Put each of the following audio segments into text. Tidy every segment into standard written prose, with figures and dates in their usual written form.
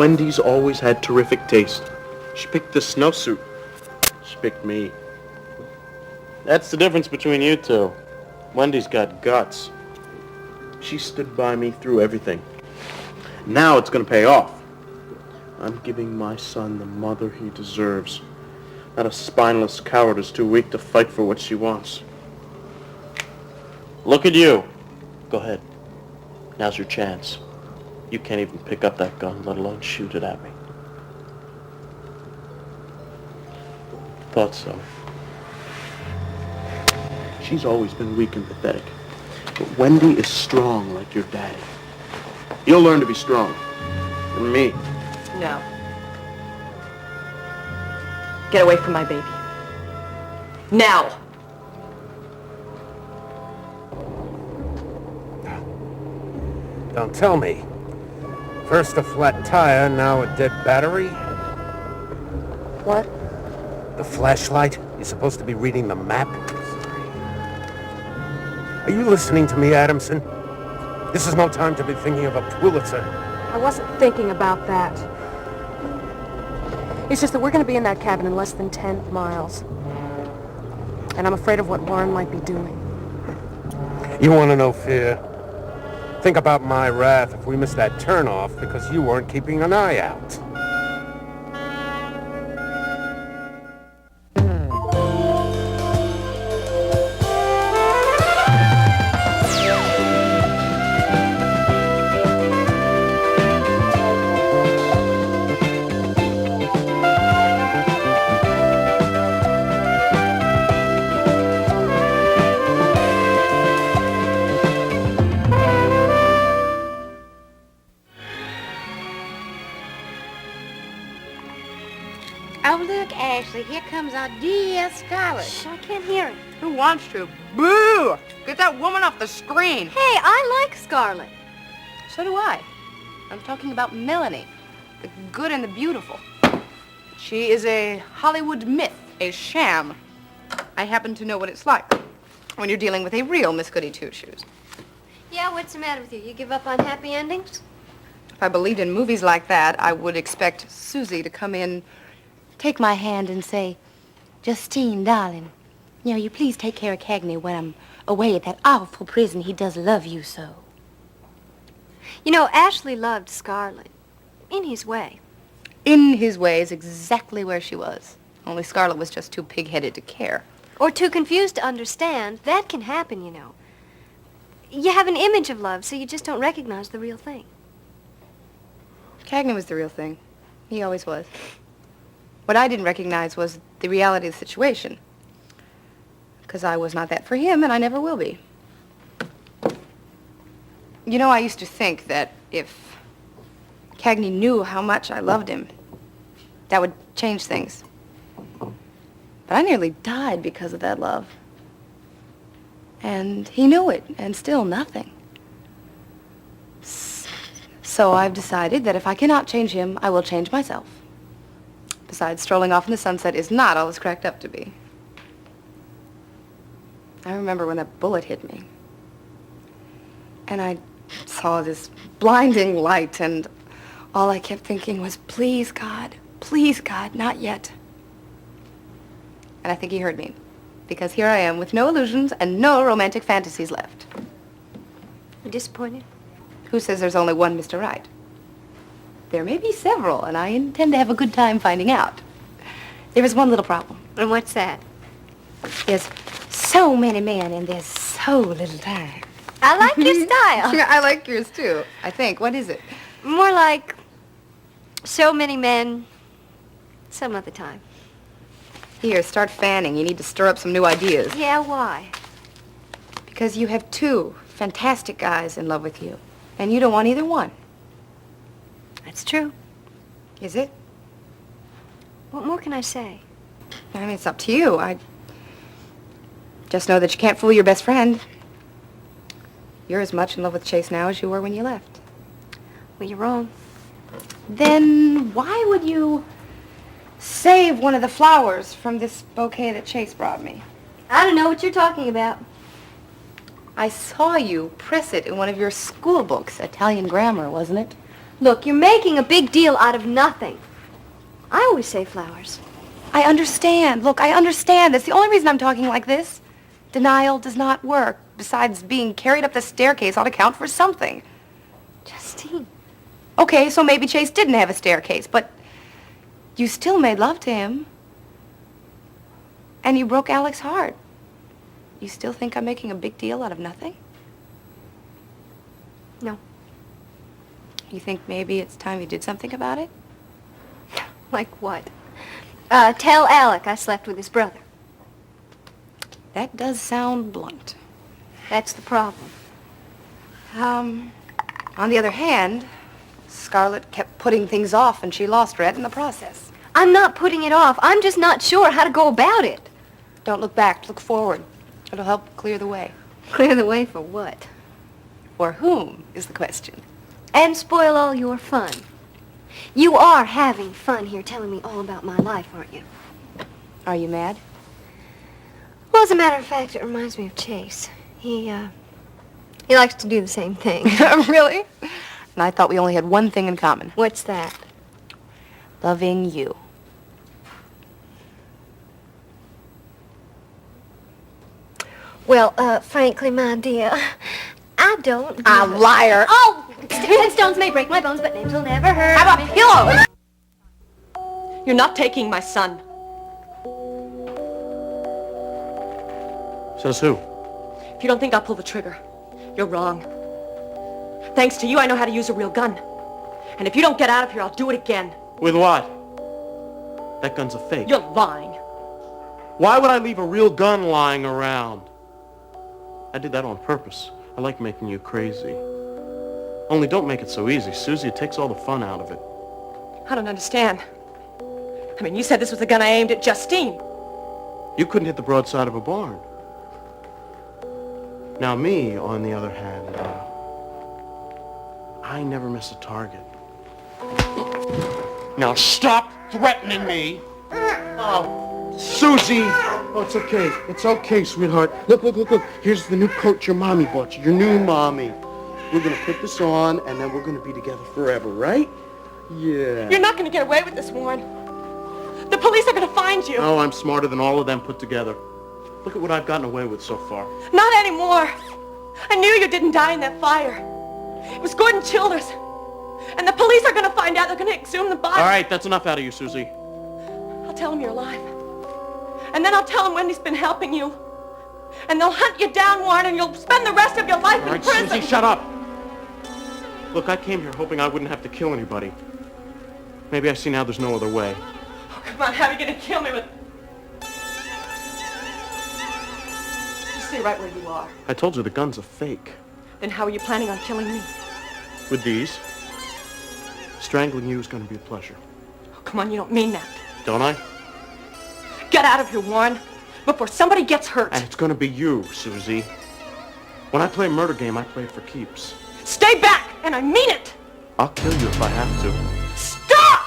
Wendy's always had terrific taste. She picked this snowsuit. She picked me. That's the difference between you two. Wendy's got guts. She stood by me through everything. Now it's going to pay off. I'm giving my son the mother he deserves. Not a spineless coward who's too weak to fight for what she wants. Look at you. Go ahead. Now's your chance. You can't even pick up that gun, let alone shoot it at me. Thought so. She's always been weak and pathetic. But Wendy is strong like your daddy. You'll learn to be strong. And me. No. Get away from my baby. Now! Don't tell me. First a flat tire, now a dead battery? What? The flashlight? You're supposed to be reading the map? Are you listening to me, Adamson? This is no time to be thinking of a Pulitzer. I wasn't thinking about that. It's just that we're going to be in that cabin in less than 10 miles. And I'm afraid of what Warren might be doing. You want to know fear? Think about my wrath if we miss that turnoff because you weren't keeping an eye out. Here comes our dear Scarlett. Shh, I can't hear it. Who wants to? Boo! Get that woman off the screen. Hey, I like Scarlett. So do I. I'm talking about Melanie, the good and the beautiful. She is a Hollywood myth, a sham. I happen to know what it's like when you're dealing with a real Miss Goody Two-Shoes. Yeah, what's the matter with you? You give up on happy endings? If I believed in movies like that, I would expect Suzy to come in, take my hand and say, "Justine, darling, you know, you please take care of Cagney when I'm away at that awful prison. He does love you so." You know, Ashley loved Scarlett. In his way. In his way is exactly where she was. Only Scarlett was just too pig-headed to care. Or too confused to understand. That can happen, you know. You have an image of love, so you just don't recognize the real thing. Cagney was the real thing. He always was. What I didn't recognize was the reality of the situation. Because I was not that for him, and I never will be. You know, I used to think that if Cagney knew how much I loved him, that would change things. But I nearly died because of that love. And he knew it, and still nothing. So I've decided that if I cannot change him, I will change myself. Besides, strolling off in the sunset is not all it's cracked up to be. I remember when that bullet hit me. And I saw this blinding light, and all I kept thinking was, please, God, not yet. And I think he heard me, because here I am with no illusions and no romantic fantasies left. You disappointed? Who says there's only one Mr. Right? There may be several, and I intend to have a good time finding out. There is one little problem. And what's that? There's so many men, and there's so little time. I like your style. I like yours, too, I think. What is it? More like so many men some other time. Here, start fanning. You need to stir up some new ideas. Yeah, why? Because you have two fantastic guys in love with you, and you don't want either one. That's true. Is it? What more can I say? I mean, it's up to you. I just know that you can't fool your best friend. You're as much in love with Chase now as you were when you left. Well, you're wrong. Then why would you save one of the flowers from this bouquet that Chase brought me? I don't know what you're talking about. I saw you press it in one of your school books, Italian grammar, wasn't it? Look, you're making a big deal out of nothing. I always say flowers. I understand. Look, I understand. That's the only reason I'm talking like this. Denial does not work. Besides, being carried up the staircase ought to count for something. Justine. Okay, so maybe Chase didn't have a staircase, but you still made love to him. And you broke Alec's heart. You still think I'm making a big deal out of nothing? No. You think maybe it's time you did something about it? Like what? Tell Alec I slept with his brother. That does sound blunt. That's the problem. On the other hand, Scarlett kept putting things off and she lost Rhett in the process. I'm not putting it off. I'm just not sure how to go about it. Don't look back, look forward. It'll help clear the way. Clear the way for what? For whom is the question. And spoil all your fun. You are having fun here telling me all about my life, aren't you? Are you mad? Well, as a matter of fact, it reminds me of Chase. He likes to do the same thing. Really? And I thought we only had one thing in common. What's that? Loving you. Well, frankly, my dear, I don't... A liar. Oh! Sticks and stones may break my bones, but names will never hurt. How about pillows? You're not taking my son. Says who? If you don't think I'll pull the trigger, you're wrong. Thanks to you, I know how to use a real gun. And if you don't get out of here, I'll do it again. With what? That gun's a fake. You're lying. Why would I leave a real gun lying around? I did that on purpose. I like making you crazy. Only don't make it so easy, Suzy. It takes all the fun out of it. I don't understand. I mean, you said this was the gun I aimed at Justine. You couldn't hit the broadside of a barn. Now me, on the other hand, I never miss a target. Now stop threatening me. Oh, Suzy. Oh, it's okay. It's okay, sweetheart. Look. Here's the new coat your mommy bought you. Your new mommy. We're gonna put this on, and then we're gonna be together forever, right? Yeah. You're not going to get away with this, Warren. The police are going to find you. Oh, I'm smarter than all of them put together. Look at what I've gotten away with so far. Not anymore. I knew you didn't die in that fire. It was Gordon Childers. And the police are going to find out. They're going to exhume the body. All right, that's enough out of you, Suzy. I'll tell them you're alive. And then I'll tell them Wendy's been helping you. And they'll hunt you down, Warren, and you'll spend the rest of your life All in right, prison. Suzy, shut up. Look, I came here hoping I wouldn't have to kill anybody. Maybe I see now there's no other way. Oh, come on, how are you going to kill me with... Just stay right where you are. I told you the gun's a fake. Then how are you planning on killing me? With these, strangling you is going to be a pleasure. Oh, come on, you don't mean that. Don't I? Get out of here, Warren, before somebody gets hurt. And it's going to be you, Suzy. When I play a murder game, I play it for keeps. Stay back, and I mean it! I'll kill you if I have to. Stop!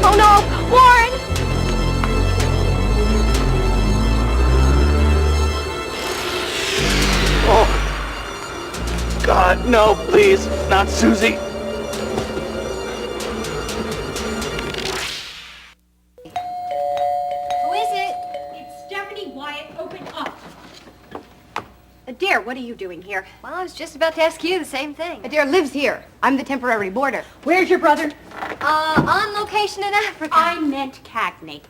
Oh, no! Warren! Oh, God, no, please, not Suzy. Who is it? It's Stephanie Wyatt. Open up. Adair, what are you doing here? Well, I was just about to ask you the same thing. Adair lives here. I'm the temporary boarder. Where's your brother? On location in Africa. I meant Cagney.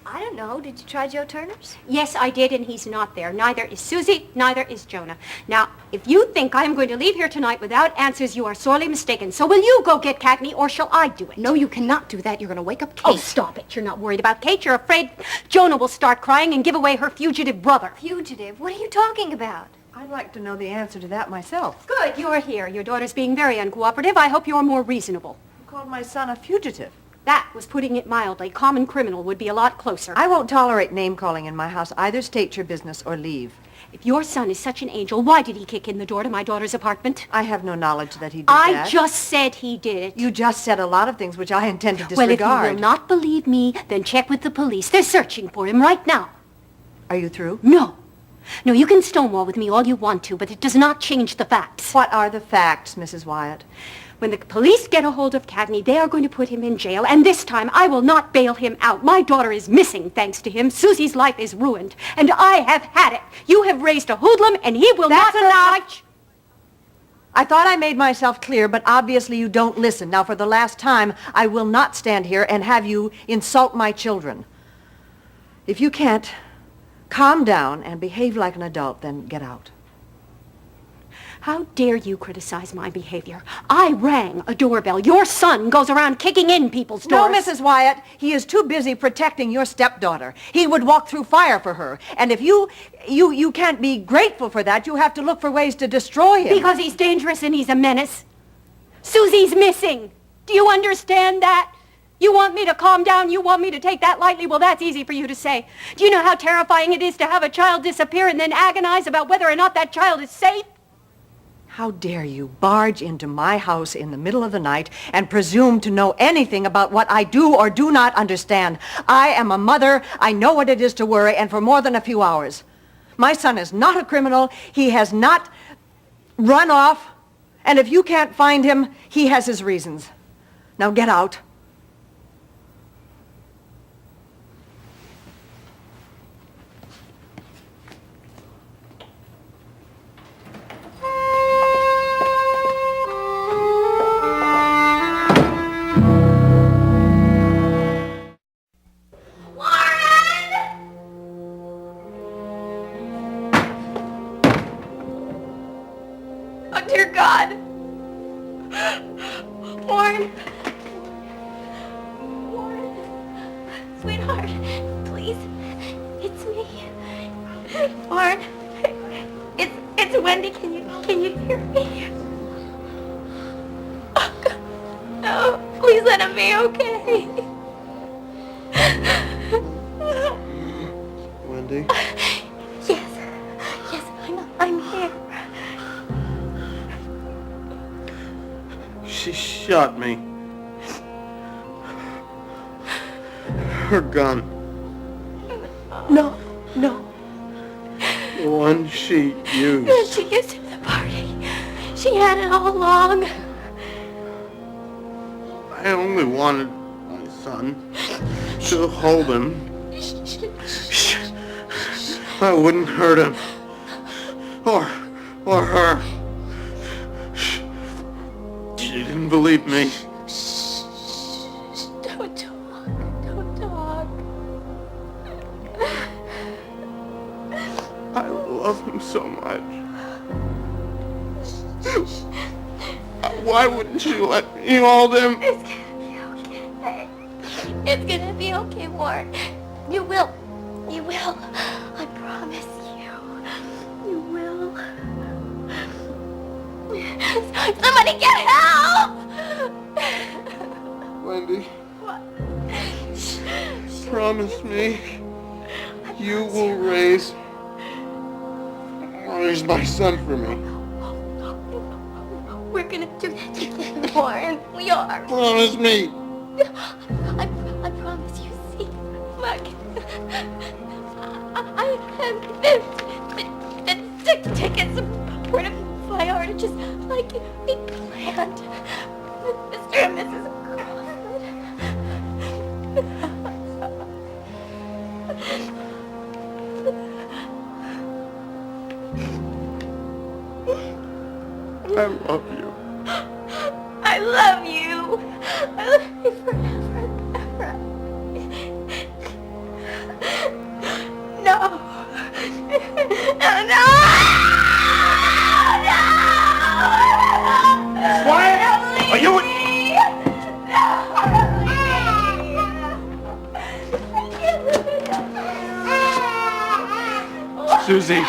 I don't know. Did you try Joe Turner's? Yes, I did, and he's not there. Neither is Suzy, neither is Jonah. Now, if you think I'm going to leave here tonight without answers, you are sorely mistaken. So will you go get Cagney, or shall I do it? No, you cannot do that. You're going to wake up Kate. Oh, stop it. You're not worried about Kate. You're afraid Jonah will start crying and give away her fugitive brother. Fugitive? What are you talking about? I'd like to know the answer to that myself. Good, you're here. Your daughter's being very uncooperative. I hope you're more reasonable. Who called my son a fugitive? That was putting it mildly. Common criminal would be a lot closer. I won't tolerate name-calling in my house. Either state your business or leave. If your son is such an angel, why did he kick in the door to my daughter's apartment? I have no knowledge that he did that. I just said he did. You just said a lot of things which I intend to Well, disregard. if you will not believe me, then check with the police. They're searching for him right now. Are you through? No. No, you can stonewall with me all you want to, but it does not change the facts. What are the facts, Mrs. Wyatt? When the police get a hold of Cagney, they are going to put him in jail, and this time I will not bail him out. My daughter is missing, thanks to him. Suzy's life is ruined, and I have had it. You have raised a hoodlum, and he will That's not... enough! I thought I made myself clear, but obviously you don't listen. Now, for the last time, I will not stand here and have you insult my children. If you can't calm down and behave like an adult, then get out. How dare you criticize my behavior? I rang a doorbell. Your son goes around kicking in people's doors. No, Mrs. Wyatt. He is too busy protecting your stepdaughter. He would walk through fire for her. And if you can't be grateful for that, you have to look for ways to destroy him. Because he's dangerous and he's a menace. Suzy's missing. Do you understand that? You want me to calm down? You want me to take that lightly? Well, that's easy for you to say. Do you know how terrifying it is to have a child disappear and then agonize about whether or not that child is safe? How dare you barge into my house in the middle of the night and presume to know anything about what I do or do not understand? I am a mother. I know what it is to worry, and for more than a few hours. My son is not a criminal. He has not run off. And if you can't find him, he has his reasons. Now get out. Oh, dear God. Warren. Warren. Sweetheart, please. It's me. Warren. It's Wendy. Can you hear me? Oh, God. No, please let him be okay. Wendy? Yes, I'm here. She shot me. Her gun. No. The one she used. She used it at the party. She had it all along. I only wanted my son to hold him. I wouldn't hurt him. Or her. She didn't believe me. Don't talk. I love him so much. Why wouldn't you let me hold him? It's gonna be okay, Warren. You will. I promise you. You will. Somebody get help! Wendy, promise me you will raise my son for me. We're gonna do that together, Warren. We are. Promise me. I promise you. See, look. I have the tickets for to fly over to just like we planned. Mr. and Mrs. I love you. I love you. I love you forever and ever. No. No. Wyatt, are you... Suzy.